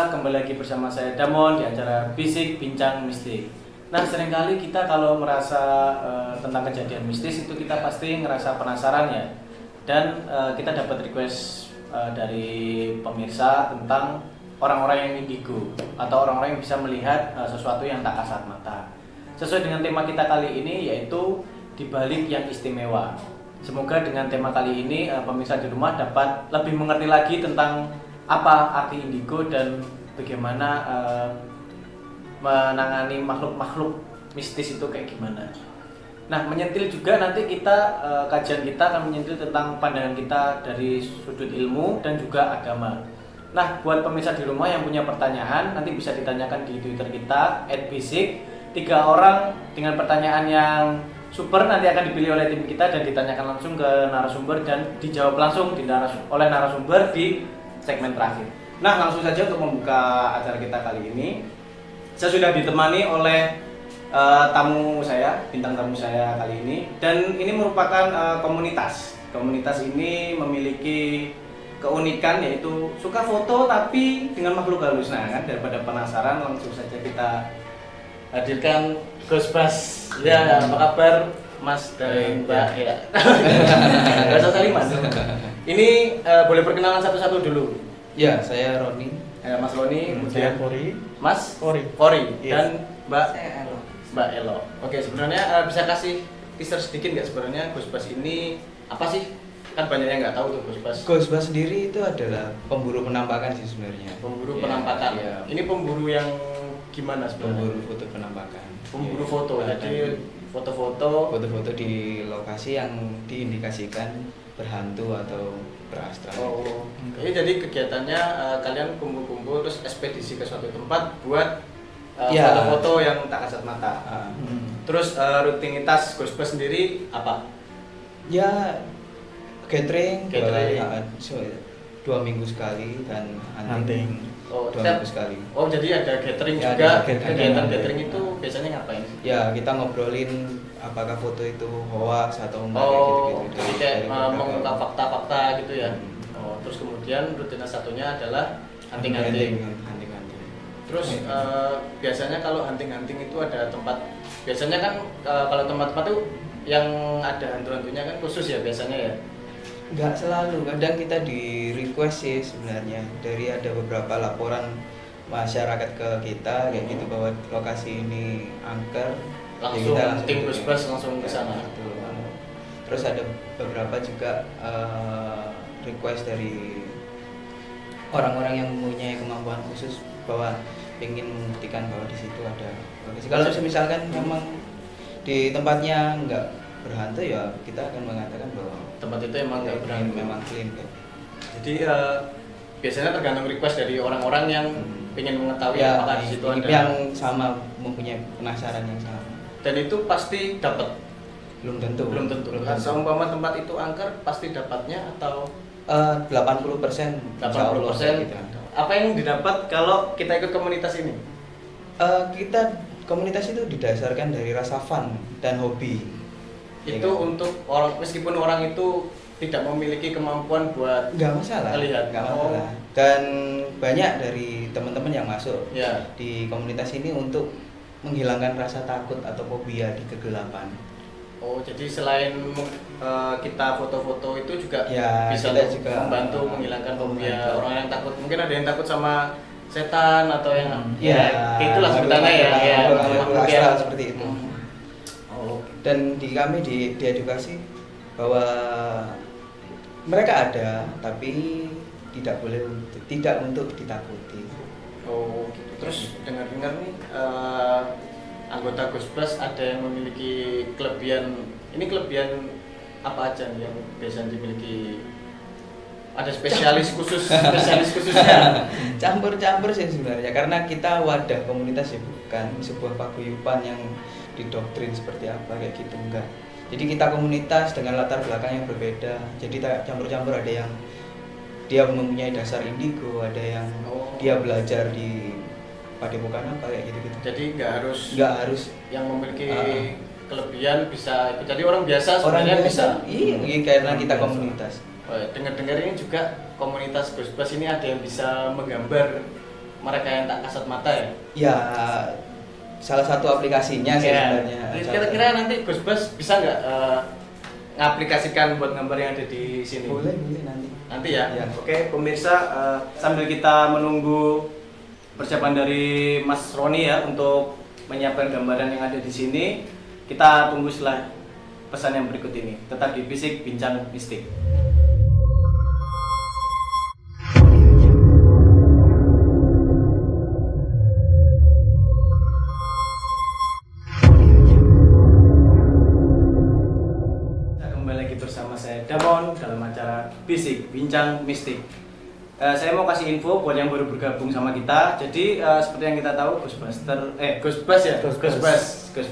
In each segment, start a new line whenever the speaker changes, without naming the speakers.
kembali lagi bersama saya Damon di acara Bisik Bincang Mistik. Nah, seringkali kita kalau merasa tentang kejadian mistis itu kita pasti ngerasa penasaran ya. Dan kita dapat request dari pemirsa tentang orang-orang yang indigo atau orang-orang yang bisa melihat sesuatu yang tak kasat mata. Sesuai dengan tema kita kali ini yaitu di balik yang istimewa. Semoga dengan tema kali ini pemirsa di rumah dapat lebih mengerti lagi tentang apa arti indigo dan bagaimana menangani makhluk-makhluk mistis itu kayak gimana. Nah, menyentil juga nanti kita kajian kita akan menyentil tentang pandangan kita dari sudut ilmu dan juga agama. Nah, buat pemirsa di rumah yang punya pertanyaan nanti bisa ditanyakan di Twitter kita @bisik. 3 orang dengan pertanyaan yang super nanti akan dipilih oleh tim kita dan ditanyakan langsung ke narasumber dan dijawab langsung oleh narasumber di segmen terakhir. Nah, langsung saja untuk membuka acara kita kali ini, saya sudah ditemani oleh tamu saya, bintang tamu saya kali ini, dan ini merupakan komunitas. Komunitas ini memiliki keunikan yaitu suka foto tapi dengan makhluk halus. Nah, kan daripada penasaran langsung saja kita hadirkan Ghostbus. Ya, apa kabar Mas dan Mbak? Ya. Gak usah saling Mas. Ini boleh perkenalan satu-satu dulu.
Ya, saya Roni.
Mas Roni, kemudian
Fori.
Mas
Fori.
Yes. Dan Mbak
Elo.
Mbak Elo. Oke, sebenarnya bisa kasih teaser sedikit nggak sebenarnya Ghostbus ini apa sih? Kan banyak yang nggak tahu tuh Ghostbus.
Ghostbus sendiri itu adalah pemburu penampakan sih sebenarnya.
Pemburu
Ya,
penampakan.
ya.
Ini pemburu yang gimana sebenarnya?
Pemburu foto penampakan.
Pemburu foto.
Ya,
Jadi foto-foto
di lokasi yang diindikasikan berhantu atau berastral.
Oh, jadi kegiatannya kalian kumpul-kumpul terus ekspedisi ke suatu tempat buat
Ya.
foto-foto yang tak kasat mata. Terus rutinitas Ghostbus sendiri apa?
Ya, gathering. 2 minggu sekali dan hunting.
Oh,
2 minggu sekali.
Oh, jadi ada gathering
Ya,
juga.
ada gathering.
Kegiatan gathering itu biasanya ngapain?
Ya, kita ngobrolin apakah foto itu hoax atau enggak
Oh,
gitu-gitu.
jadi kayak
beberapa-
mengungkap fakta-fakta gitu ya.
Hmm.
Oh, terus kemudian rutinitas satunya adalah
hunting.
hunting-hunting. Terus biasanya kalau hunting-hunting itu ada tempat, biasanya kan kalau tempat-tempat tuh yang ada hantu-hantunya kan khusus ya biasanya ya.
Nggak selalu, kadang kita di request sih sebenarnya dari ada beberapa laporan masyarakat ke kita kayak gitu bahwa lokasi ini angker.
Langsung
ya
tim
gitu,
Ghostbus
ya.
langsung ke sana.
Ya, betul. Terus ada beberapa juga request dari orang-orang yang mempunyai kemampuan khusus bahwa ingin membuktikan bahwa di situ ada lokasi. Kalau misalkan memang di tempatnya nggak berhantu ya kita akan mengatakan bahwa
Tempat itu emang nggak berhantu.
memang clean kan.
Jadi biasanya tergantung request dari orang-orang yang ingin mengetahui
Ya,
apakah di situ ada.
yang sama mempunyai penasaran yang sama.
Dan itu pasti dapat.
Belum tentu.
Belum tentu. Seumpama tempat itu angker pasti dapatnya atau
80% insya Allah,
80%.
gitu.
Apa yang didapat kalau kita ikut komunitas ini?
Kita komunitas itu didasarkan dari rasa fun dan hobi. Ya
Itu
kan?
untuk orang, meskipun orang itu tidak memiliki kemampuan buat
nggak masalah,
Melihat.
nggak
Oh.
masalah. Dan banyak dari teman-teman yang masuk
ya.
di komunitas ini untuk menghilangkan rasa takut atau fobia di kegelapan.
Oh, jadi selain kita foto-foto itu juga
Ya,
bisa
kita juga
membantu menghilangkan fobia
membantu.
orang yang takut. Mungkin ada yang takut sama setan atau yang
Ya,
itulah sebutannya ya, ya,
makhluk
makhluk
astral
yang-
seperti itu.
Oh,
Dan di kami diedukasi bahwa mereka ada tapi tidak untuk ditakuti.
oh, gitu. Terus dengar-dengar nih anggota Ghostbus ada yang memiliki kelebihan. Ini kelebihan apa aja nih yang biasanya dimiliki? Ada spesialis khususnya.
Campur-campur sih sebenarnya karena kita wadah komunitas ya bukan sebuah paguyuban yang didoktrin seperti apa kayak gitu enggak. Jadi kita komunitas dengan latar belakang yang berbeda. Jadi campur-campur, ada yang dia mempunyai dasar indigo, ada yang dia belajar di padepokan apa kayak gitu-gitu.
Jadi nggak harus yang memiliki kelebihan bisa ikut. Jadi orang biasa sebenarnya bisa.
Iya, karena kita komunitas.
Dengar-dengar ini juga komunitas Ghostbus ini ada yang bisa menggambar mereka yang tak kasat mata ya?
Ya, salah satu aplikasinya sih
Ya.
sebenarnya.
Kira-kira nanti Gus Bas bisa nggak ngaplikasikan buat gambar yang ada di sini?
Boleh nanti.
Nanti ya?
Ya.
Oke, pemirsa, sambil kita menunggu persiapan dari Mas Roni ya untuk menyiapkan gambaran yang ada di sini, kita tunggu setelah pesan yang berikut ini. Tetap di Bisik Bincang Mistik. Kembali lagi bersama saya Damon dalam acara Bisik Bincang Mistik. Saya mau kasih info buat yang baru bergabung sama kita. Jadi seperti yang kita tahu Gus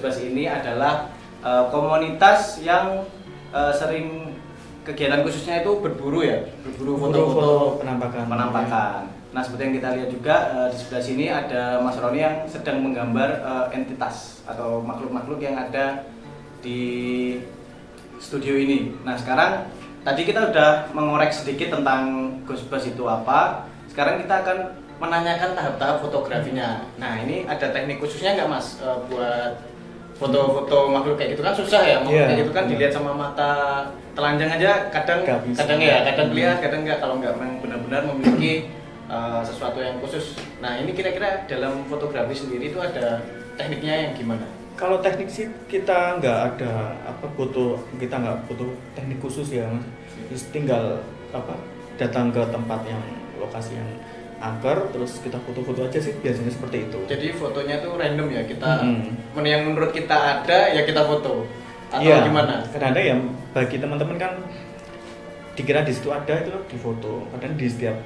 Bas ini adalah komunitas yang sering kegiatan khususnya itu berburu ya, berburu foto-foto penampakan. Nah seperti yang kita lihat juga di sebelah sini ada Mas Roni yang sedang menggambar entitas atau makhluk-makhluk yang ada di studio ini. Nah sekarang tadi kita udah mengorek sedikit tentang Gus Bas itu apa. Sekarang kita akan menanyakan tahap-tahap fotografinya. Nah ini ada teknik khususnya nggak Mas buat foto-foto makhluk kayak gitu kan susah ya, makhluk kayak gitu kan dilihat sama mata telanjang aja kadang lihat, kadang nggak, kalau nggak memang benar-benar memiliki sesuatu yang khusus. Nah ini kira-kira dalam fotografi sendiri itu ada tekniknya yang gimana?
Kalau teknik sih kita nggak ada kita nggak butuh teknik khusus ya Mas. Just tinggal datang ke tempat yang lokasi yang angker, terus kita foto-foto aja sih, biasanya seperti itu.
Jadi fotonya tuh random ya, kita yang menurut kita ada ya kita foto atau gimana?
Karena ada yang bagi teman-teman kan dikira di situ ada itu di foto, kadang di setiap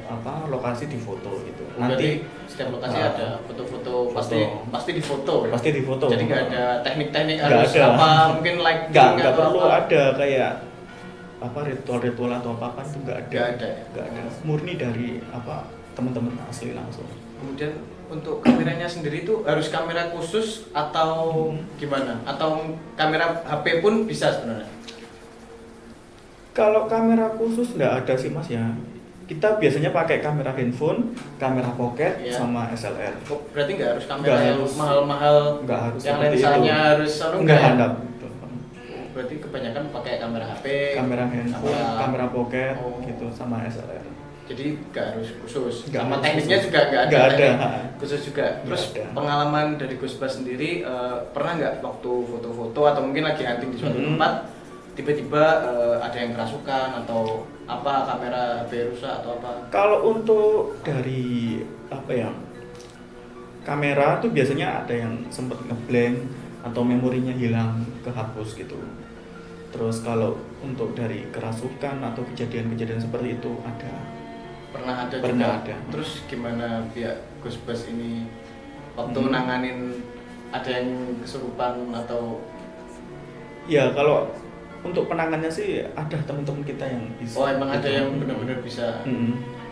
lokasi di foto gitu.
Nanti setiap lokasi ada foto-foto pasti di foto.
Pasti di foto.
Jadi nggak ada teknik-teknik
Nggak
harus
ada.
mungkin like
Nggak perlu ada kayak ritual atau apa itu nggak ada.
Nggak ada.
Murni dari teman-teman asli langsung.
Kemudian untuk kameranya sendiri itu harus kamera khusus atau gimana? Atau kamera HP pun bisa sebenarnya?
Kalau kamera khusus nggak ada sih Mas ya. Kita biasanya pakai kamera handphone, kamera pocket, sama SLR.
Oh, berarti nggak harus kamera
Nggak
yang
harus.
mahal-mahal,
Nggak harus
yang
seperti
lensanya
itu.
harus
Nggak
ya?
ada.
Berarti kebanyakan pakai kamera HP,
Kamera handphone, kamera pocket,
Oh.
gitu sama SLR.
Jadi nggak harus khusus.
Nggak
Sama
harus
tekniknya
khusus.
juga nggak ada.
Nggak ada.
teknik khusus juga.
Nggak
Terus
ada.
pengalaman dari Gus Bas sendiri pernah nggak waktu foto-foto atau mungkin lagi hunting di suatu tempat tiba-tiba ada yang kerasukan atau kamera HP rusak atau apa?
Kalau untuk dari kamera tuh biasanya ada yang sempat ngeblank atau memorinya hilang, kehapus gitu. Terus kalau untuk dari kerasukan atau kejadian-kejadian seperti itu ada.
Pernah
Pernah
juga.
ada.
Terus gimana pihak Gus Bas ini waktu nanganin ada yang kesurupan atau?
Ya kalau untuk penangannya sih ada teman-teman kita yang bisa.
Oh emang ada yang benar-benar bisa.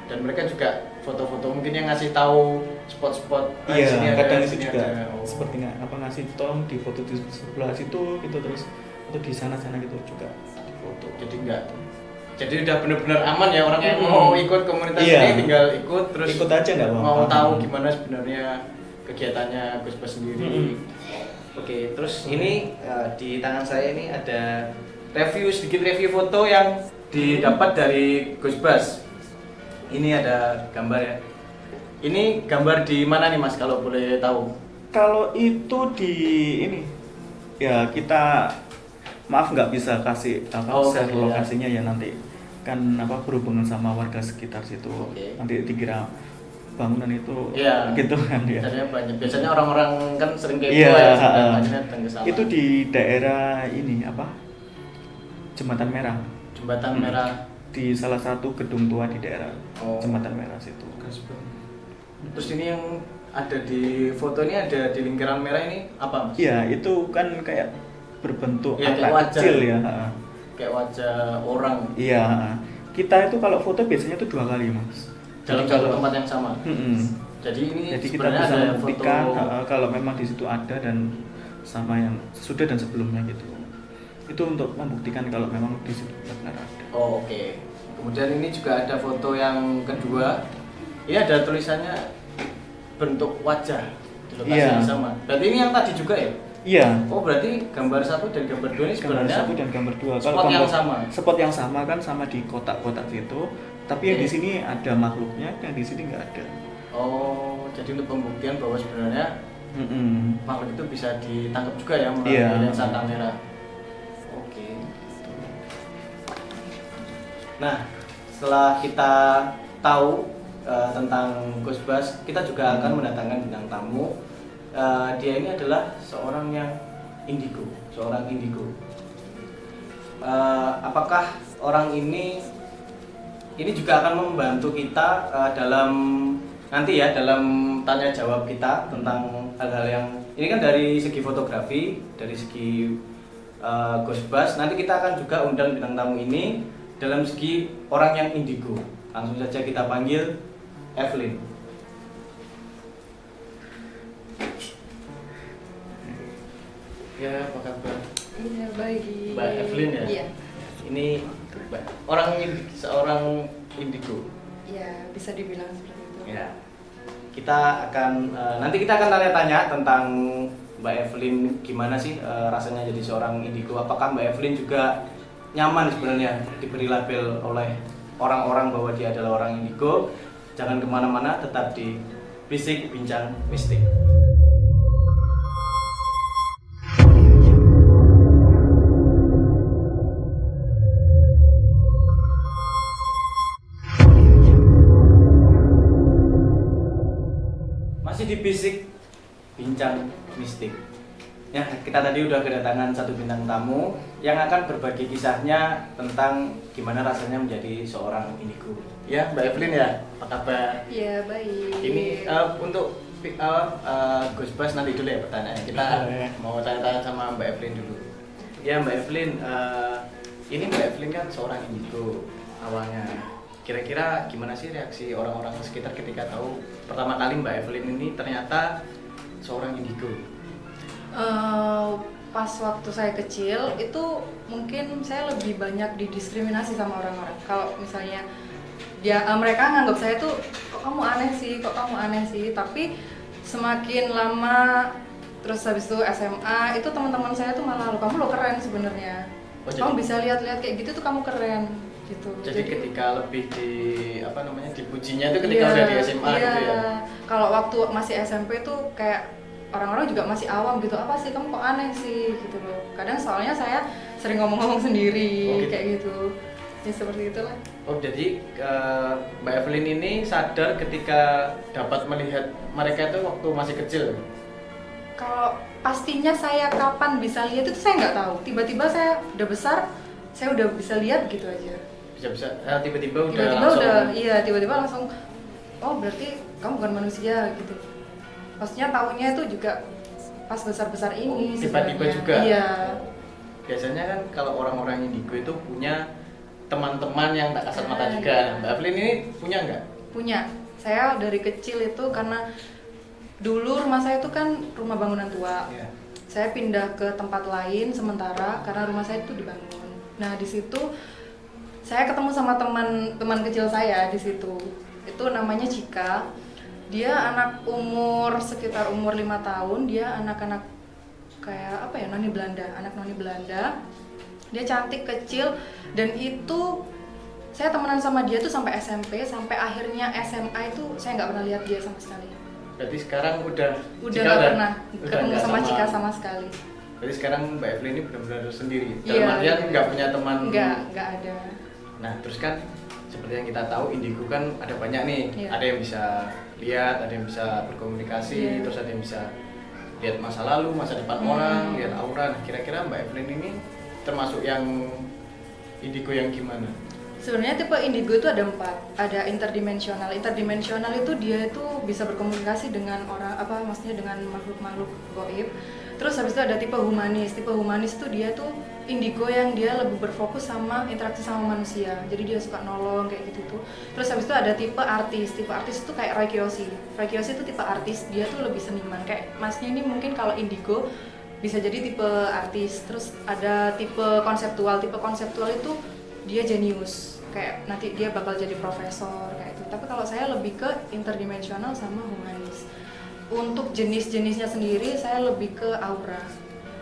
Dan mereka juga foto-foto mungkin yang ngasih tahu spot-spot.
Iya, kadang itu
sini
juga
ada. Oh.
seperti ngasih tolong di foto di sebelah situ gitu, terus atau di sana-sana gitu juga di foto.
Jadi udah benar-benar aman ya, orang yang mau ikut komunitas
Iya.
ini tinggal ikut terus
Ikut aja nggak apa-apa.
mau tahu gimana sebenarnya kegiatannya Gus Bas sendiri. Oke, terus ini di tangan saya ini ada sedikit review foto yang didapat dari Gus Bas. Ini ada gambar ya. Ini gambar di mana nih Mas kalau boleh tahu?
Kalau itu di ini ya kita maaf nggak bisa kasih share
iya.
lokasinya ya, nanti kan berhubungan sama warga sekitar situ.
Oke.
Nanti dikira bangunan itu
Iya.
gitu kan ya.
Biasanya orang-orang kan sering kepo
Iya,
ya, akhirnya datang ke sana.
itu di daerah ini Jembatan Merah.
Jembatan Merah.
Di salah satu gedung tua di daerah Jembatan Merah situ.
Terus ini yang ada di foto ini ada di lingkaran merah ini apa Mas?
Iya, itu kan kayak berbentuk
Iya, kayak
anak
wajah.
kecil ya.
Kayak wajah orang
Iya, kita itu kalau foto biasanya itu 2 kali Mas.
dalam
Jadi
satu tempat yang sama.
Jadi kita
sebenarnya
bisa
ada
membuktikan
foto.
kalau memang di situ ada dan sama yang sudah dan sebelumnya gitu. Itu untuk membuktikan kalau memang di situ benar ada.
Oh, oke. Kemudian ini juga ada foto yang kedua. Ini ada tulisannya bentuk wajah di lokasi
Iya.
yang sama. Berarti ini yang tadi juga ya?
Iya.
Oh berarti gambar 1 dan gambar 2 ini
Gambar
sebenarnya
1 dan gambar 2.
spot yang sama.
Spot yang sama kan sama di kotak-kotak itu, tapi yang
Oke.
di sini ada makhluknya, yang di sini nggak ada.
Oh, jadi untuk pembuktian bahwa sebenarnya
Mm-mm.
makhluk itu bisa ditangkap juga ya melalui
Iya.
lensa kamera. Oke. Nah, setelah kita tahu tentang Ghostbusters, kita juga akan mendatangkan bintang tamu. Dia ini adalah seorang yang indigo, seorang indigo. Apakah orang ini juga akan membantu kita dalam nanti ya dalam tanya jawab kita tentang hal-hal yang ini kan dari segi fotografi, dari segi Ghostbusters. Nanti kita akan juga undang bintang tamu ini dalam segi orang yang indigo. Langsung saja kita panggil Evelyn. Ya, apa kabar?
Iya, baik.
Mbak Evelyn ya?
Iya.
Ini seorang indigo.
Iya, bisa dibilang seperti itu.
Ya. Kita akan nanti kita akan tanya-tanya tentang Mbak Evelyn gimana sih rasanya jadi seorang indigo. Apakah Mbak Evelyn juga nyaman sebenarnya diberi label oleh orang-orang bahwa dia adalah orang indigo? Jangan kemana-mana, tetap di Bisik Bincang Mistik. Masih di Bisik Bincang Mistik. Ya, kita tadi udah kedatangan satu bintang tamu yang akan berbagi kisahnya tentang gimana rasanya menjadi seorang indigo. Ya, Mbak Evelyn ya, apa kabar?
Iya, baik.
Ini untuk Ghostbusters nanti dulu ya pertanyaannya. Kita mau tanya-tanya sama Mbak Evelyn dulu. Ya, Mbak Evelyn, ini Mbak Evelyn kan seorang indigo awalnya. Kira-kira gimana sih reaksi orang-orang sekitar ketika tahu pertama kali Mbak Evelyn ini ternyata seorang indigo?
Pas waktu saya kecil itu mungkin saya lebih banyak didiskriminasi sama orang-orang. Kalau misalnya mereka nganggap saya tuh kok kamu aneh sih. Tapi semakin lama terus habis itu SMA itu teman-teman saya tuh malah kamu lo keren sebenarnya.
Oh,
Kamu bisa lihat-lihat kayak gitu tuh kamu keren gitu.
Jadi ketika lebih dipujinya itu ketika udah di SMA gitu ya.
Kalau waktu masih SMP tuh kayak orang-orang juga masih awam gitu, apa sih kamu kok aneh sih gitu loh. Kadang soalnya saya sering ngomong-ngomong sendiri
Oh, gitu.
kayak gitu. Ya seperti itulah.
Oh jadi Mbak Evelyn ini sadar ketika dapat melihat mereka itu waktu masih kecil.
Kalau pastinya saya kapan bisa lihat itu saya nggak tahu. Tiba-tiba saya udah besar, saya udah bisa lihat gitu aja.
Bisa tiba-tiba udah
Tiba-tiba
langsung.
tiba-tiba langsung oh berarti kamu bukan manusia gitu. Maksudnya tahunya itu juga pas besar-besar ini
Tiba-tiba
sebenarnya.
juga?
Iya.
Biasanya kan kalau orang-orang indigo itu punya teman-teman yang tak kasat mata
Ah,
juga.
iya.
Mbak Evelyn ini punya nggak?
Punya. Saya dari kecil itu karena dulu rumah saya itu kan rumah bangunan tua.
Iya.
Saya pindah ke tempat lain sementara karena rumah saya itu dibangun. Nah, di situ saya ketemu sama teman kecil saya di situ. Itu namanya Cika. Dia anak sekitar umur 5 tahun. Dia anak-anak kayak apa ya, anak noni Belanda. Dia cantik, kecil, dan itu saya temenan sama dia tuh sampai SMP, sampai akhirnya SMA itu saya nggak pernah lihat dia sama sekali.
Berarti sekarang udah Cika
Nggak pernah
udah
ketemu
nggak
sama Cika sama sekali.
Berarti sekarang Mbak Evelyn ini benar-benar sendiri.
Iya,
Dalam artian
iya.
nggak punya teman.
Nggak ada.
Nah, terus kan seperti yang kita tahu indigo kan ada banyak nih.
Iya.
Ada yang bisa lihat, ada yang bisa berkomunikasi,
Iya.
terus ada yang bisa lihat masa lalu, masa depan orang, lihat aura. Nah, kira-kira Mbak Evelyn ini termasuk yang indigo yang gimana?
Sebenarnya tipe indigo itu ada 4. Ada interdimensional. Interdimensional itu dia itu bisa berkomunikasi dengan orang maksudnya dengan makhluk-makhluk gaib. Terus habis itu ada tipe humanis. Tipe humanis itu dia tuh indigo yang dia lebih berfokus sama interaksi sama manusia. Jadi dia suka nolong kayak gitu tuh. Terus habis itu ada tipe artis. Tipe artis itu kayak Rai Kiyoshi. Rai Kiyoshi itu tipe artis, dia tuh lebih seniman. Kayak masnya ini mungkin kalau indigo bisa jadi tipe artis. Terus ada tipe konseptual. Tipe konseptual itu dia jenius, kayak nanti dia bakal jadi profesor kayak itu. Tapi kalau saya lebih ke interdimensional sama humanis. Untuk jenis-jenisnya sendiri saya lebih ke aura.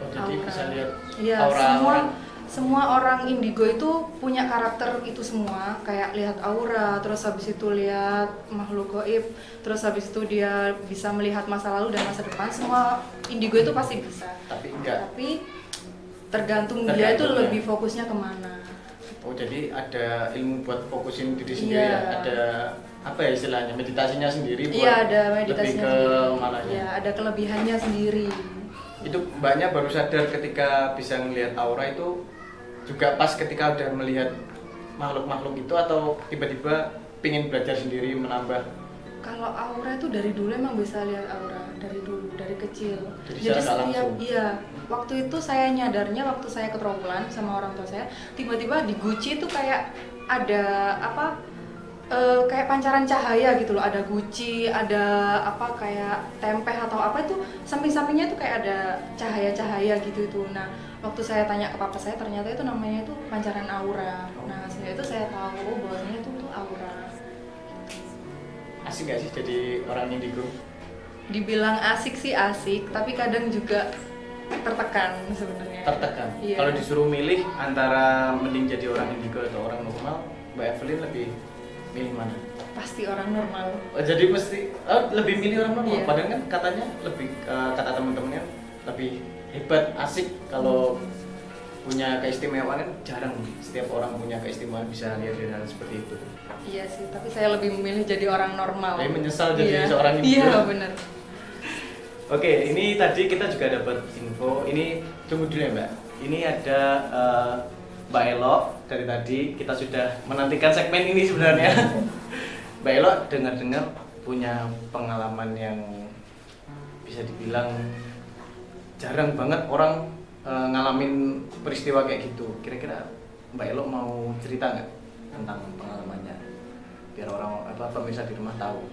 Oh, jadi bisa lihat
Iya,
aura orang.
semua orang indigo itu punya karakter itu semua, kayak lihat aura, terus habis itu lihat makhluk gaib, terus habis itu dia bisa melihat masa lalu dan masa depan. Semua indigo itu pasti bisa.
Tapi enggak.
Tapi tergantung dia itu
Tergantung ya.
lebih fokusnya kemana.
Oh, jadi ada ilmu buat fokusin diri sendiri
Iya.
ya. Ada apa ya istilahnya? Meditasinya sendiri buat
Iya, ada meditasinya
lebih ke
sendiri.
mananya.
Iya, ada kelebihannya sendiri.
Itu Mbaknya baru sadar ketika bisa melihat aura itu juga pas ketika udah melihat makhluk-makhluk itu, atau tiba-tiba pingin belajar sendiri menambah?
Kalau aura itu dari dulu emang bisa lihat aura, dari dulu, dari kecil.
Jadi secara nggak langsung?
iya, waktu itu saya nyadarnya waktu saya ke Trombulan sama orang tua saya, tiba-tiba di guci itu kayak ada apa? Kayak pancaran cahaya gitu loh, ada guci, ada apa kayak tempeh atau apa itu samping-sampingnya tuh kayak ada cahaya-cahaya gitu itu. Nah, waktu saya tanya ke papa saya ternyata itu namanya itu pancaran aura. Nah, sehingga itu saya tahu bahwasanya itu tuh aura.
Asik gak sih jadi orang indigo?
Dibilang asik sih asik, tapi kadang juga tertekan sebenarnya.
Tertekan?
Iya.
Kalau disuruh milih antara mending jadi orang indigo atau orang normal, Mbak Evelyn lebih milih mana?
Pasti orang normal.
Oh, jadi mesti lebih milih orang normal.
Iya.
Padahal kan katanya lebih kata teman-temannya lebih hebat, asik kalau punya keistimewaan. Kan jarang setiap orang punya keistimewaan bisa lihat hal seperti itu.
Iya sih, tapi saya lebih memilih jadi orang normal.
Saya menyesal jadi
Iya.
seorang indigo.
Iya, benar.
Oke, ini tadi kita juga dapat info. Ini tunggu dulu ya Mbak. Ini ada Mbak Elo. Dari tadi kita sudah menantikan segmen ini sebenarnya. Mbak Elo dengar-dengar punya pengalaman yang bisa dibilang jarang banget orang ngalamin peristiwa kayak gitu. Kira-kira Mbak Elo mau cerita nggak tentang pengalamannya? Biar orang pemirsa di rumah tahu.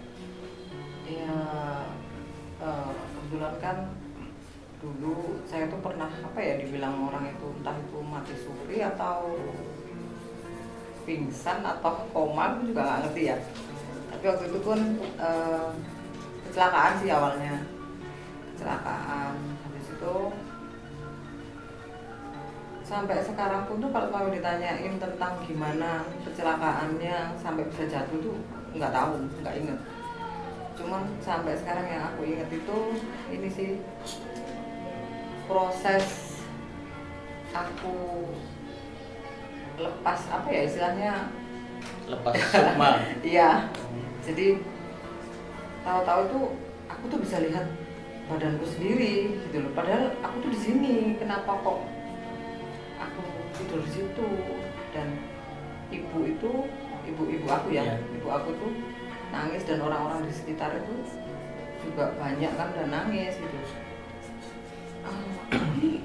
Ya, kebetulan kan dulu saya tuh pernah dibilang orang itu entah itu mati suri atau pingsan atau koma, aku juga nggak ngerti ya. Tapi waktu itu pun kecelakaan sih awalnya, kecelakaan. Habis itu sampai sekarang pun tuh kalau ditanyain tentang gimana kecelakaannya sampai bisa jatuh tuh nggak tahu, nggak inget. Cuman sampai sekarang yang aku inget itu ini sih, proses aku lepas istilahnya,
Lepas sukma.
iya. Jadi tahu-tahu itu aku tuh bisa lihat badanku sendiri gitu loh. Padahal aku tuh di sini, kenapa kok aku tidur di situ? Dan ibu aku ya,
Iya.
ibu aku tuh nangis, dan orang-orang di sekitar itu juga banyak kan dan nangis gitu.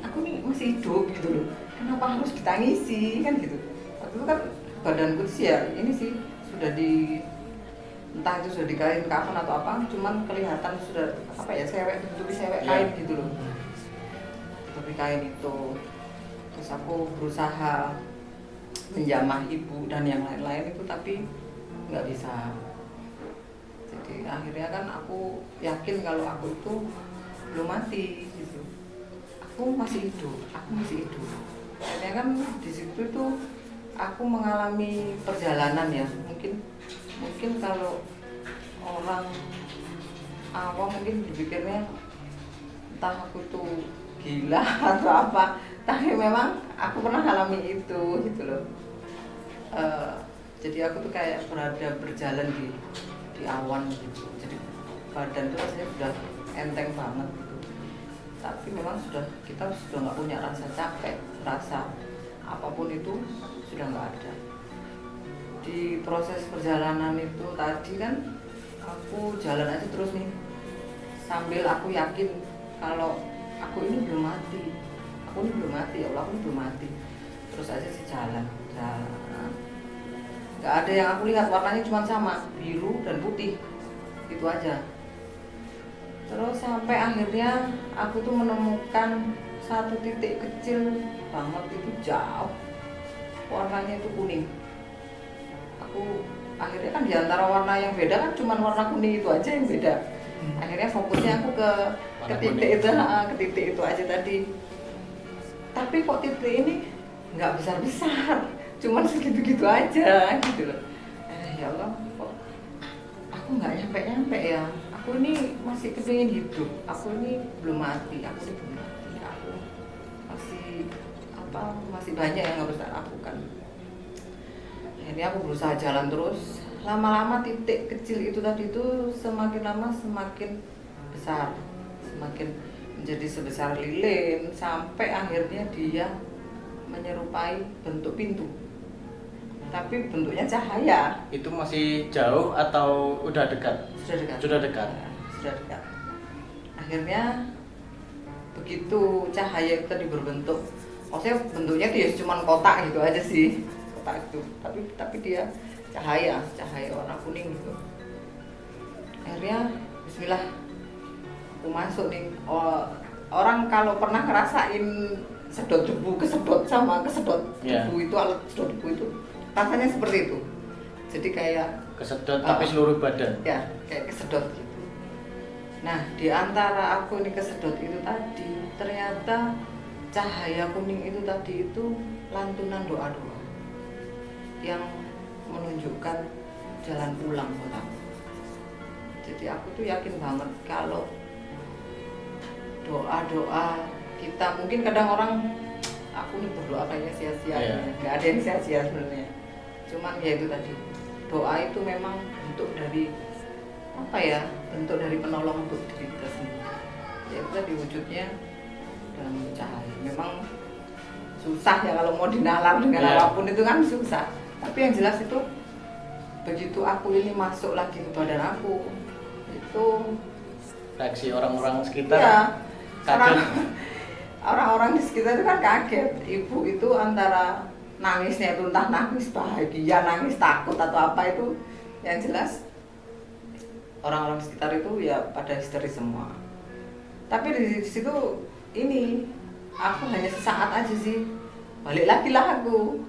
Aku nih masih hidup gitu loh, kenapa harus ditangisi kan gitu. Waktu itu kan badanku sih ya ini sih sudah entah itu sudah dikain kafan atau apa, cuman kelihatan sudah sewek, ditutupi sewek kain gitu loh, ditutupi kain itu. Terus aku berusaha menjamah ibu dan yang lain-lain itu, tapi nggak bisa. Jadi akhirnya kan aku yakin kalau aku itu belum mati gitu, aku masih hidup. Akhirnya kan di situ tuh aku mengalami perjalanan ya, mungkin kalau orang awam mungkin dipikirnya entah aku tuh gila atau apa, tapi memang aku pernah alami itu gitu loh. Jadi aku tuh kayak berjalan di awan gitu, jadi badan tuh rasanya sudah enteng banget gitu, tapi memang kita sudah nggak punya rasa capek, rasa apapun itu sudah nggak ada. Di proses perjalanan itu tadi kan aku jalan aja terus nih, sambil aku yakin kalau aku ini belum mati, ya Allah, aku ini belum mati. Terus aja sih jalan. Nggak ada yang aku lihat, warnanya cuma sama, biru dan putih, itu aja. Terus sampai akhirnya aku tuh menemukan satu titik kecil banget, itu jauh, warnanya itu kuning. Aku akhirnya kan diantara warna yang beda kan cuma warna kuning itu aja yang beda. Akhirnya fokusnya aku ke titik itu aja tadi. Tapi kok titik ini nggak besar-besar, cuman segitu-gitu aja gitu loh. Ya Allah, kok aku nggak nyampe-nyampe ya. Aku ini masih kepingin hidup, aku ini belum mati, aku masih banyak yang harus saya lakukan. Akhirnya aku berusaha jalan terus. Lama-lama titik kecil itu tadi itu semakin lama semakin besar, semakin menjadi sebesar lilin, sampai akhirnya dia menyerupai bentuk pintu. Tapi bentuknya cahaya.
Itu masih jauh atau udah dekat?
Sudah dekat. Akhirnya begitu cahaya itu tadi berbentuk, maksudnya bentuknya itu ya cuma kotak gitu aja sih, kotak itu. Tapi dia cahaya warna kuning gitu. Akhirnya Bismillah, aku masuk nih. Orang kalau pernah ngerasain kesedot debu itu, alat sedot debu itu rasanya seperti itu. Jadi kayak
kesedot tapi seluruh badan.
Ya, kayak kesedot gitu. Nah, di antara aku ini kesedot itu tadi, ternyata cahaya kuning itu tadi itu lantunan doa-doa yang menunjukkan jalan pulang buat aku. Jadi aku tuh yakin banget kalau doa-doa kita, mungkin kadang orang aku nih berdoa kayaknya sia-sia, nggak ada yang sia-sia sebenarnya. Cuman ya itu tadi, doa itu memang bentuk dari bentuk dari penolong untuk diri kita sendiri. Ya itu tadi wujudnya dalam cahaya. Memang susah ya kalau mau dinalar dengan apapun itu kan susah. Tapi yang jelas itu begitu aku ini masuk lagi ke badan aku, itu
reaksi orang-orang sekitar.
Ya,
kaget.
Orang-orang di sekitar itu kan kaget. Ibu itu antara nangisnya itu entah nangis bahagia, nangis takut atau apa itu, yang jelas orang-orang di sekitar itu ya pada histeris semua. Tapi di situ ini aku hanya sesaat aja sih, balik lagi lah aku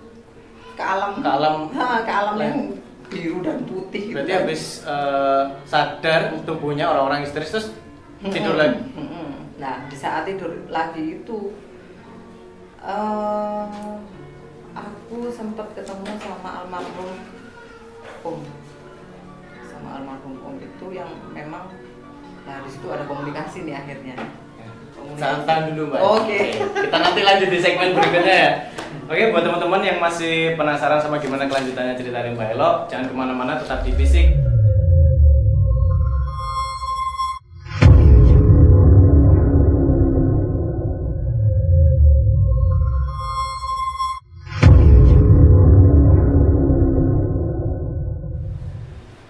ke alam yang biru dan putih.
Berarti habis sadar tubuhnya orang-orang histeris terus tidur lagi.
Nah, di saat tidur lagi itu aku sempat ketemu sama almarhum Om itu yang memang, nah di situ ada komunikasi nih akhirnya.
Santai dulu Mbak.
Oke.
Kita nanti lanjut di segmen berikutnya ya. Oke, buat teman-teman yang masih penasaran sama gimana kelanjutannya cerita dari Mbak Elo, jangan kemana-mana, tetap di Bisik.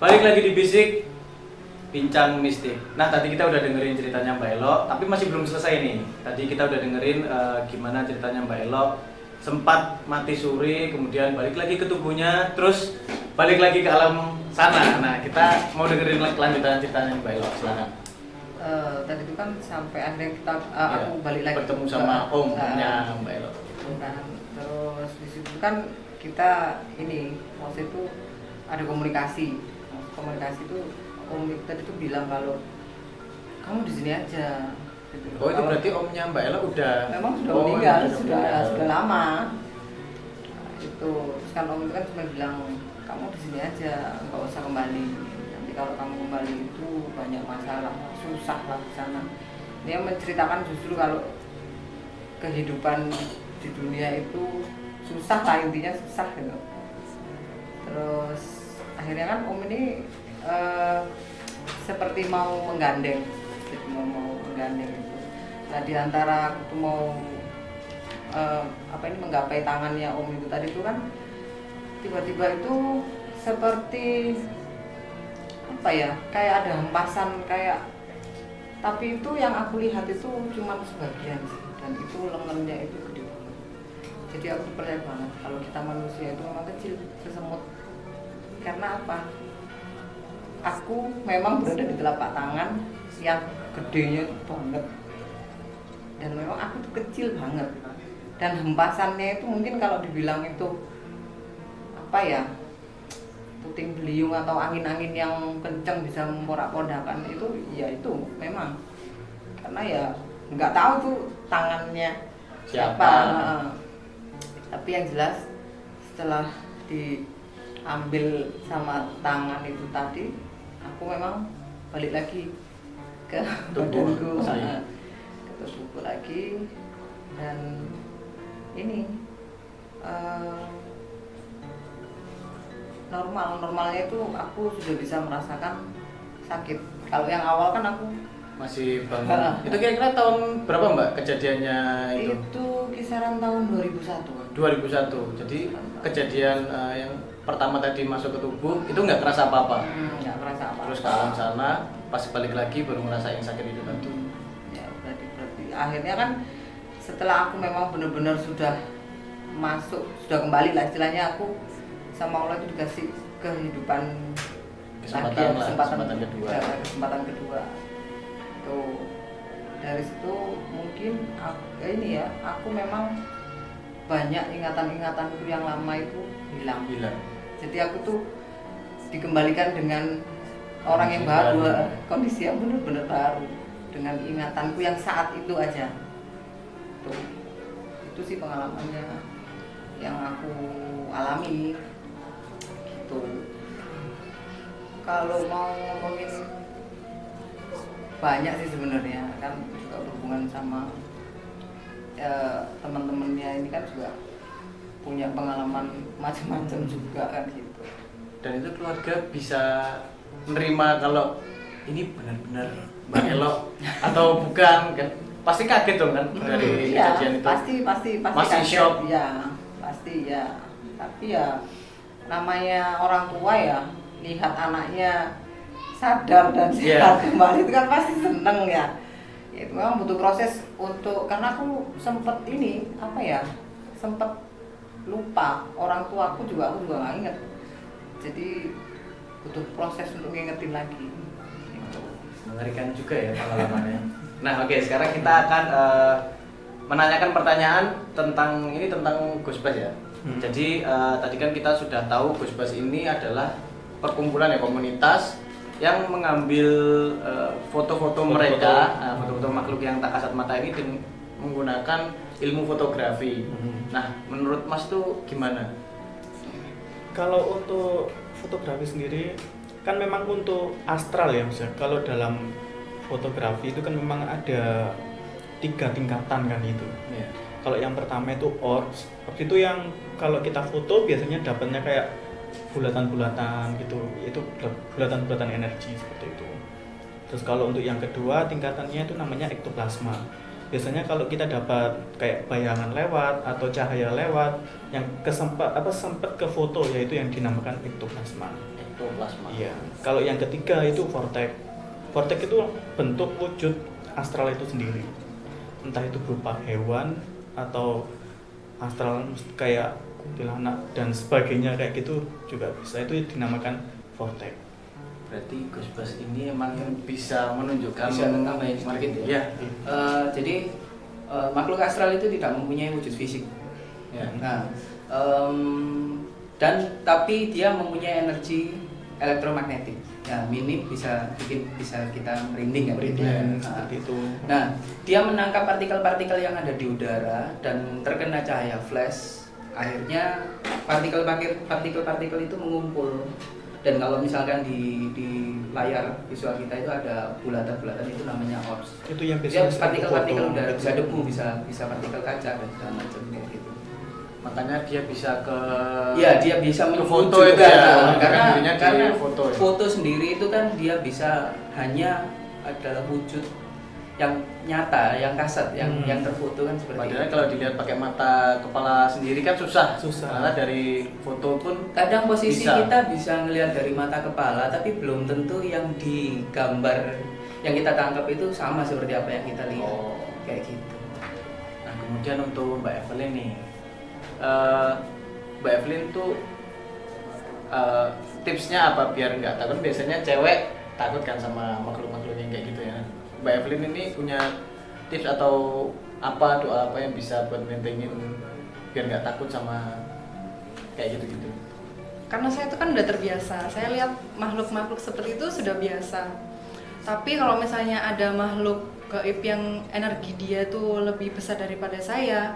Balik lagi di Bisik, bincang mistik. Nah, tadi kita udah dengerin ceritanya Mbak Elo, tapi masih belum selesai nih. Tadi kita udah dengerin gimana ceritanya Mbak Elo, sempat mati suri, kemudian balik lagi ke tubuhnya, terus balik lagi ke alam sana. Nah, kita mau dengerin kelanjutan ceritanya Mbak Elo, silakan.
Tadi itu kan sampai akhirnya aku balik lagi
bertemu sama omnya Mbak Elo.
Kan. Terus di situ kan kita ini waktu itu ada komunikasi itu Om tadi tuh bilang kalau kamu di sini aja. Gitu.
Oh, itu berarti omnya Mbak Ella
memang sudah meninggal, sudah lama. Nah, itu terus kan Om itu kan cuma bilang kamu di sini aja, nggak usah kembali. Nanti kalau kamu kembali itu banyak masalah, susah lah di sana. Dia menceritakan justru kalau kehidupan di dunia itu susah lah, intinya susah gitu. Terus akhirnya kan Om ini seperti mau menggandeng gitu, mau menggandeng itu. Nah, di antara aku tuh mau menggapai tangannya Om itu tadi itu kan tiba-tiba itu seperti kayak ada hempasan kayak, tapi itu yang aku lihat itu cuma sebagian sih, dan itu lengannya itu gede banget. Jadi aku percaya banget kalau kita manusia itu memang kecil sesemut. Karena apa? Aku memang berada di telapak tangan yang gedenya itu banget, dan memang aku tuh kecil banget, dan hempasannya itu mungkin kalau dibilang itu puting beliung atau angin-angin yang kencang bisa memporak-pondakan itu, ya itu memang karena ya nggak tahu tuh tangannya
Siapa?
Heeh. Tapi yang jelas setelah diambil sama tangan itu tadi, aku memang balik lagi ke
Tubuh
badanku,
saya.
ke tubuhku lagi, dan ini normalnya itu aku sudah bisa merasakan sakit. Kalau yang awal kan aku
Masih bangun. Itu kira-kira tahun berapa Mbak kejadiannya itu?
itu kisaran tahun 2001.
2001. Jadi kejadian yang pertama tadi masuk ke tubuh itu nggak kerasa apa-apa.
Nggak merasa apa.
Terus ke alam sana, pas balik lagi baru ngerasain sakit itu tadi.
Ya berarti akhirnya kan setelah aku memang benar-benar sudah masuk, sudah kembali lah istilahnya, aku sama Allah itu dikasih kehidupan
Kesempatan
lagi ya,
lah, kesempatan kedua.
ya, kesempatan kedua. Tuh dari situ mungkin aku memang banyak ingatan-ingatanku yang lama itu hilang. Jadi aku tuh dikembalikan dengan orang yang baru, kondisi yang benar-benar baru, dengan ingatanku yang saat itu aja. Tuh, itu sih pengalamannya yang aku alami. Gitu. Kalau mau ngomongin banyak sih sebenarnya, kan juga berhubungan sama teman-temannya ini kan juga punya pengalaman macam-macam juga kan gitu.
Dan itu keluarga bisa menerima kalau ini benar-benar Mbak Elo atau bukan kan? Pasti kaget dong kan dari
Iya,
kejadian itu.
pasti
Masih
kaget.
shock.
Ya, pasti ya. Tapi ya namanya orang tua ya, lihat anaknya sadar dan sehat kembali itu kan pasti seneng ya. Ya, itu memang butuh proses untuk, karena aku sempet sempet lupa orang tua aku juga nggak inget. Jadi butuh proses untuk ngingetin lagi. Gitu.
Mengerikan juga ya pengalamannya. Nah, oke, sekarang kita akan menanyakan pertanyaan tentang Ghostbus ya. Jadi tadi kan kita sudah tahu Ghostbus ini adalah perkumpulan ya, komunitas yang mengambil foto-foto mereka, foto-foto makhluk yang tak kasat mata ini menggunakan ilmu fotografi. Nah, menurut Mas tuh gimana?
Kalau untuk fotografi sendiri kan memang untuk astral ya Mas. Kalau dalam fotografi itu kan memang ada 3 tingkatan kan itu.
Ya.
Kalau yang pertama itu orbs itu yang kalau kita foto biasanya dapatnya kayak bulatan-bulatan gitu, itu bulatan-bulatan energi seperti itu. Terus kalau untuk yang kedua tingkatannya itu namanya ektoplasma. Biasanya kalau kita dapat kayak bayangan lewat atau cahaya lewat yang sempat ke foto, yaitu yang dinamakan ektoplasma.
Ektoplasma.
Iya. Kalau yang ketiga itu vortex. Vortex itu bentuk wujud astral itu sendiri. Entah itu berupa hewan atau astral kayak kuntilanak dan sebagainya kayak gitu juga bisa, itu dinamakan vortex.
Berarti Ghostbus ini emang bisa menunjukkan
sedikit
ya.
Jadi makhluk astral itu tidak mempunyai wujud fisik.
Ya.
Nah, tapi dia mempunyai energi elektromagnetik. Ya, minim bisa kita merinding ya.
Seperti itu.
Nah, dia menangkap partikel-partikel yang ada di udara dan terkena cahaya flash. Akhirnya partikel-partikel itu mengumpul. Dan kalau misalkan di layar visual kita itu ada bulatan-bulatan, itu namanya orbs.
Itu yang
Dia
biasanya
partikel-partikel udara,
foto.
bisa debu, bisa partikel kaca dan segala macam kayak gitu.
Makanya dia bisa ke
Dia bisa
ke
menuju
foto
juga.
itu ya,
karena
dirinya di
karena
foto ya.
foto sendiri itu kan dia bisa hanya adalah wujud yang nyata, yang kasat, yang terfoto kan seperti
Padahal
itu.
kalau dilihat pakai mata kepala sendiri kan susah.
Susah.
Karena dari foto pun
Kadang posisi
bisa.
kita bisa ngelihat dari mata kepala, tapi belum tentu yang di gambar yang kita tangkap itu sama seperti apa yang kita lihat.
Oh.
Kayak gitu.
Nah, kemudian untuk Mbak Evelyn nih, Mbak Evelyn tuh tipsnya apa biar nggak takut? Biasanya cewek takut kan sama makhluk-makhluk yang kayak gitu ya. Mbak Evelyn ini punya tips atau apa, doa apa yang bisa buat maintain biar nggak takut sama kayak gitu-gitu?
Karena saya itu kan udah terbiasa, saya lihat makhluk-makhluk seperti itu sudah biasa. Tapi kalau misalnya ada makhluk gaib yang energi dia tuh lebih besar daripada saya,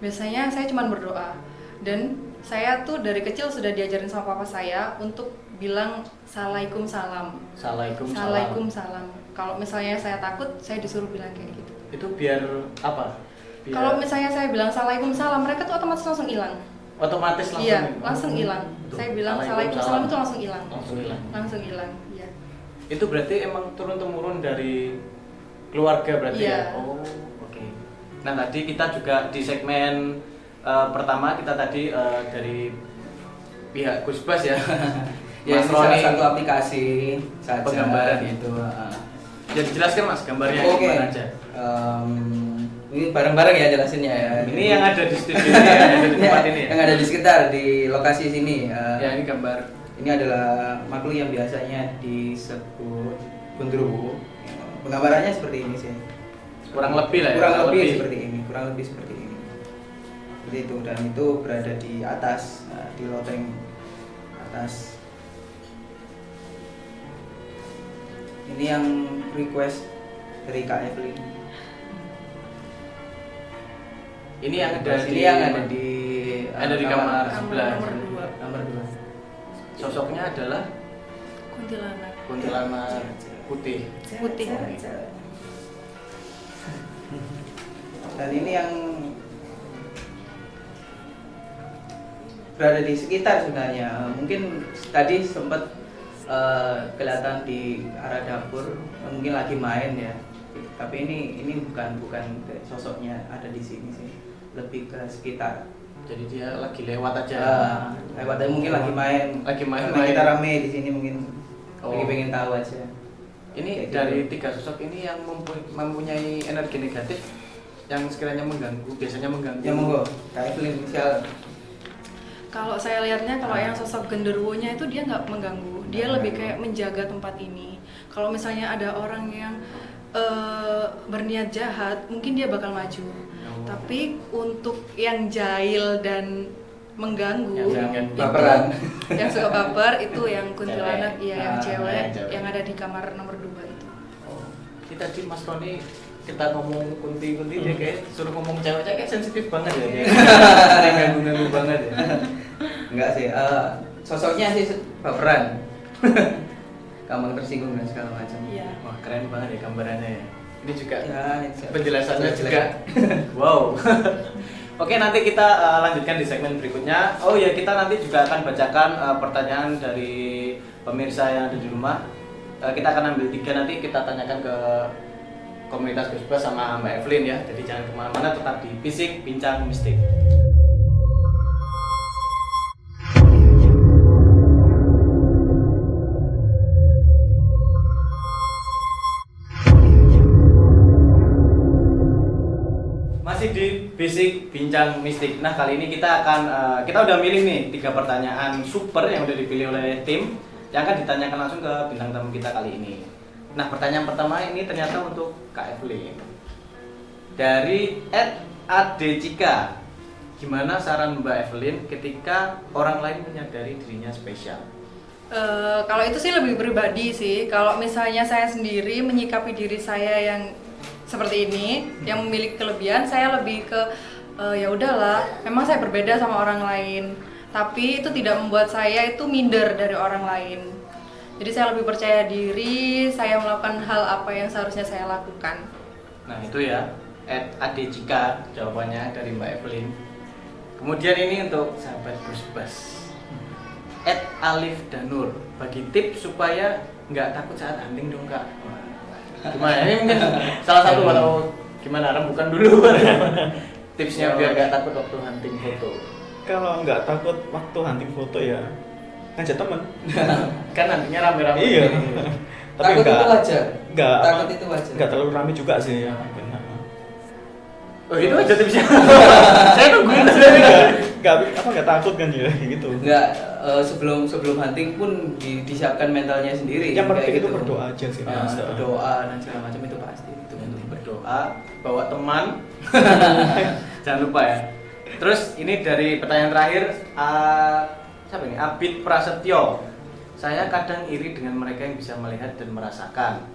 biasanya saya cuma berdoa. Dan saya tuh dari kecil sudah diajarin sama papa saya untuk bilang Assalamualaikum salam.
Assalamualaikum
salam. Kalau misalnya saya takut, saya disuruh bilang kayak gitu.
Itu biar apa? Biar
Kalau misalnya saya bilang Assalamualaikum salam, mereka tuh otomatis langsung hilang.
otomatis langsung.
Iya, langsung hilang.
Betul.
Saya bilang Assalamualaikum salam itu langsung hilang.
Langsung hilang.
Langsung hilang. Iya.
Itu berarti emang turun temurun dari keluarga berarti
Iya.
ya? Oh, oke. Nah tadi kita juga di segmen pertama kita tadi dari pihak Gusbas ya.
Ya,
Mas
ini salah
Roni,
satu aplikasi saja
penggambaran
gitu.
ya dijelaskan Mas gambarnya
Oke.
gimana aja.
Ini bareng-bareng ya jelasinnya ya.
Ini yang ada di studio ini ya, yang ada di tempat ini ya.
Yang ada di sekitar di lokasi sini.
Ya ini gambar.
Ini adalah makhluk yang biasanya disebut gundurwo. Penggambarannya seperti ini sih.
Kurang lebih lah ya.
Kurang lebih seperti ini. Seperti itu, dan itu berada di atas, di loteng atas. Ini yang request dari Kak Evelyn.
Ini yang ada
Ini
di
yang ada di
kamar
Kamar
sebelah.
nomor 2.
Kamar 2.
Sosoknya adalah
Kuntilanak.
kuntilanak putih.
Putih.
Dan ini yang berada di sekitar sebenarnya. Mungkin tadi sempat kelihatan di arah dapur, mungkin lagi main ya. Tapi ini bukan sosoknya ada di sini sih, lebih ke sekitar.
Jadi dia lagi lewat aja.
Lewat aja, mungkin lagi main. Karena kita rame di sini, mungkin lagi pengen tahu aja.
Ini
Kayak
dari
gitu.
3 sosok ini yang mempunyai energi negatif yang sekiranya mengganggu, biasanya mengganggu.
Ya monggo, Kak Evelyn misal.
Kalau saya lihatnya kalau yang sosok genderuwonya itu dia nggak mengganggu, dia lebih kayak menjaga tempat ini. Kalau misalnya ada orang yang berniat jahat, mungkin dia bakal maju. Tapi untuk yang jahil dan mengganggu,
Yang
itu-
baperan.
yang suka baper itu yang kuntilanak,
Cewek.
iya yang cewek,
yang cewek.
yang ada di kamar nomor 2 itu.
Oh, ini tadi Mas Roni kita ngomong kunti dia kayak suruh ngomong cewek-cewek kayak sensitif banget ya. Kayak ganggu-ganggu banget ya.
Enggak sih, sosoknya sih baperan. Gampang tersinggung dan segala macam.
Iya.
Wah, keren banget ya gambarannya ya. Ini juga
Ya,
penjelasannya
jelek.
juga. Wow. Oke, nanti kita lanjutkan di segmen berikutnya. Oh ya, kita nanti juga akan bacakan pertanyaan dari pemirsa yang ada di rumah. Kita akan ambil 3 nanti kita tanyakan ke komunitas Gusbas sama Mbak Evelyn ya. Jadi jangan kemana-mana, tetap di Bisik Bincang Mistik. Masih di Bisik Bincang Mistik. Nah, kali ini kita akan kita udah milih nih 3 pertanyaan super yang udah dipilih oleh tim yang akan ditanyakan langsung ke bintang tamu kita kali ini. Nah, pertanyaan pertama ini ternyata untuk Kak Evelyn. Dari @adcika. Gimana saran Mbak Evelyn ketika orang lain menyadari dirinya spesial?
Kalau itu sih lebih pribadi sih. Kalau misalnya saya sendiri menyikapi diri saya yang seperti ini, yang memiliki kelebihan, saya lebih ke ya udahlah, memang saya berbeda sama orang lain. Tapi itu tidak membuat saya itu minder dari orang lain. Jadi saya lebih percaya diri, saya melakukan hal apa yang seharusnya saya lakukan.
Nah, itu ya. @adcika jawabannya dari Mbak Evelyn. Kemudian ini untuk sahabat Gusbas. @alif danur, bagi tips supaya nggak takut saat hunting dong Kak. Wah, gimana? Ini mungkin salah satu atau gimana? Rembukan dulu. Tipsnya biar nggak takut waktu hunting foto.
Kalau nggak takut waktu hunting foto ya ngajak temen.
Kan nantinya rame-rame.
Iya. Tapi
Takut itu wajar.
nggak
Takut itu wajar.
nggak terlalu ramai juga sih ya.
Oh, itu aja tipsnya. Saya nungguin.
Nggak takut kan ya gitu.
Enggak, sebelum hunting pun disiapkan mentalnya sendiri.
Yang penting
kayak
itu berdoa aja sih. Mas.
Berdoa dan segala macam itu pasti. Itu penting.
Berdoa, bawa teman. Jangan lupa ya. Terus ini dari pertanyaan terakhir, siapa ini? Abid Prasetyo. Saya kadang iri dengan mereka yang bisa melihat dan merasakan.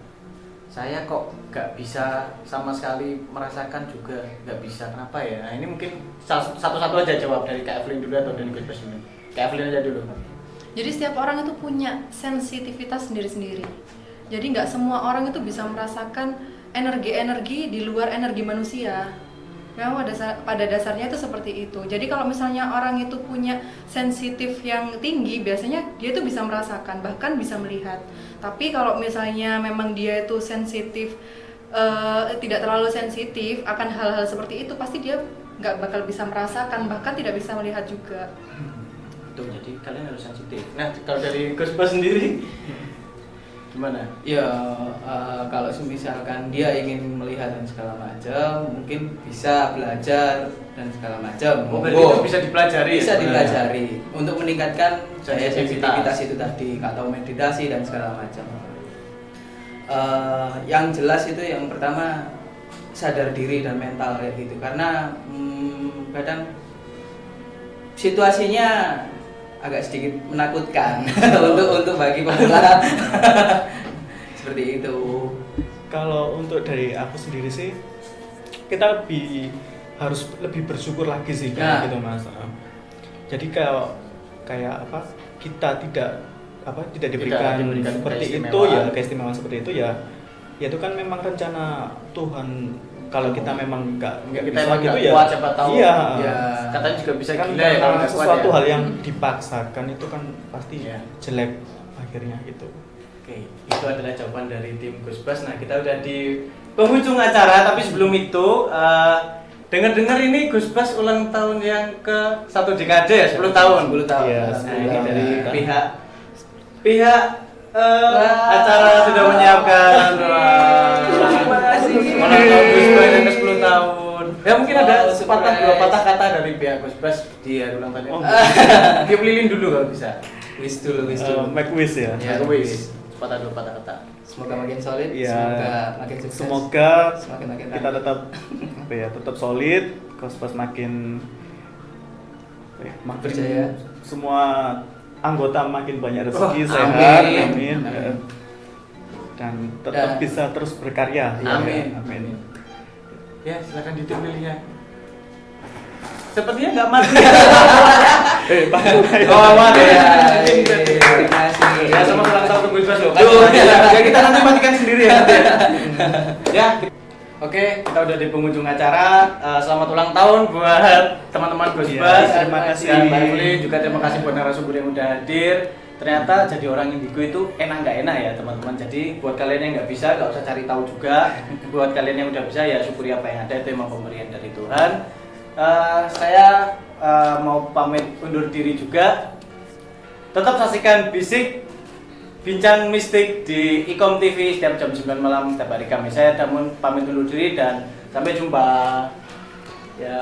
saya kok nggak bisa sama sekali merasakan juga, nggak bisa, kenapa ya? Nah, ini mungkin satu-satu aja jawab, dari Kak Evelyn dulu atau dari Gus Bas dulu. Kak Evelyn aja dulu.
Jadi setiap orang itu punya sensitivitas sendiri-sendiri. Jadi nggak semua orang itu bisa merasakan energi-energi di luar energi manusia. Memang pada dasarnya itu seperti itu. Jadi kalau misalnya orang itu punya sensitif yang tinggi, biasanya dia itu bisa merasakan, bahkan bisa melihat. Tapi kalau misalnya memang dia itu sensitif, tidak terlalu sensitif akan hal-hal seperti itu, pasti dia nggak bakal bisa merasakan, bahkan tidak bisa melihat juga.
Tuh, jadi kalian harus sensitif. Nah, kalau dari Gus Bas sendiri gimana?
Ya kalau misalkan dia ingin melihat dan segala macam, mungkin bisa belajar dan segala macam.
Oh, berarti itu bisa dipelajari.
Bisa
ya?
dipelajari untuk meningkatkan daya
Sensitivitas.
sensitivitas itu tadi, atau meditasi dan segala macam. Yang jelas itu yang pertama sadar diri dan mental kayak gitu, karena kadang situasinya agak sedikit menakutkan untuk bagi pemula. Seperti itu.
Kalau untuk dari aku sendiri sih, kita harus lebih bersyukur lagi sih
Nah.
gitu Mas. Jadi kalau kayak apa, kita tidak diberikan
diberikan
seperti itu
keistimewaan.
ya, keistimewaan seperti itu ya itu kan memang rencana Tuhan. Kalau kita memang nggak
Kita
bisa
emang
gitu
nggak
ya,
kuat, siapa tahu.
iya.
Ya.
Katanya juga bisa
Kan
gila ya kalau
karena
nggak kuat
sesuatu
ya.
hal yang dipaksakan itu kan pasti
Iya.
jelek akhirnya gitu.
Oke, itu adalah jawaban dari tim Gus Bas. Nah, kita udah di penghujung acara, tapi sebelum itu dengar-dengar ini Gus Bas ulang tahun yang ke 1 dekade ya, 10 tahun.
10 tahun.
Iya,
Nah,
10
ini
tahun.
dari pihak acara sudah menyiapkan.
Terima kasih.
Ulang tahun Gus Bas yang ke 10 tahun. Ya mungkin ada
Oh,
sepatah
surprise.
dua patah kata dari pihak Gus Bas di hari ulang tahun.
Oh.
Tiup lilin dulu kalau bisa.
Wish dulu.
Make wish ya.
Ya,
Wis. Sepatah dua patah kata.
Semoga makin solid,
Iya.
semoga makin sukses.
Semoga
Semakin
kita tetap apa ya, tetap solid, Kospas makin apa ya, makin
Berjaya.
semua anggota makin banyak rezeki,
Oh,
sehat,
amin.
amin.
Amin.
Dan tetap
Dan-
bisa terus berkarya.
Amin.
Amin.
Ya, silakan ditiup lilinnya. Sepertinya nggak mati.
Pak.
Oh, mati.
Ya, terima kasih.
Ya, sama ulang tahun Gus Bas loh.
Tuh,
Ya, kita nanti matikan sendiri ya. Nanti ya. Ya. Oke, kita udah di penghujung acara. Selamat ulang tahun buat teman-teman Gus
Iya,
Bas.
terima kasih.
Dan Mbak Evelyn juga terima kasih buat narasumber yang udah hadir. Ternyata jadi orang indigo itu enak nggak enak ya teman-teman. Jadi buat kalian yang nggak bisa nggak usah cari tahu juga. Buat kalian yang udah bisa ya syukuri apa yang ada, itu emang pemberian dari Tuhan. Saya mau pamit undur diri juga. Tetap saksikan Bisik Bincang Mistik di Ikom TV setiap jam 9 malam setiap hari Kamis. Saya Damun pamit undur diri dan sampai jumpa. Ya,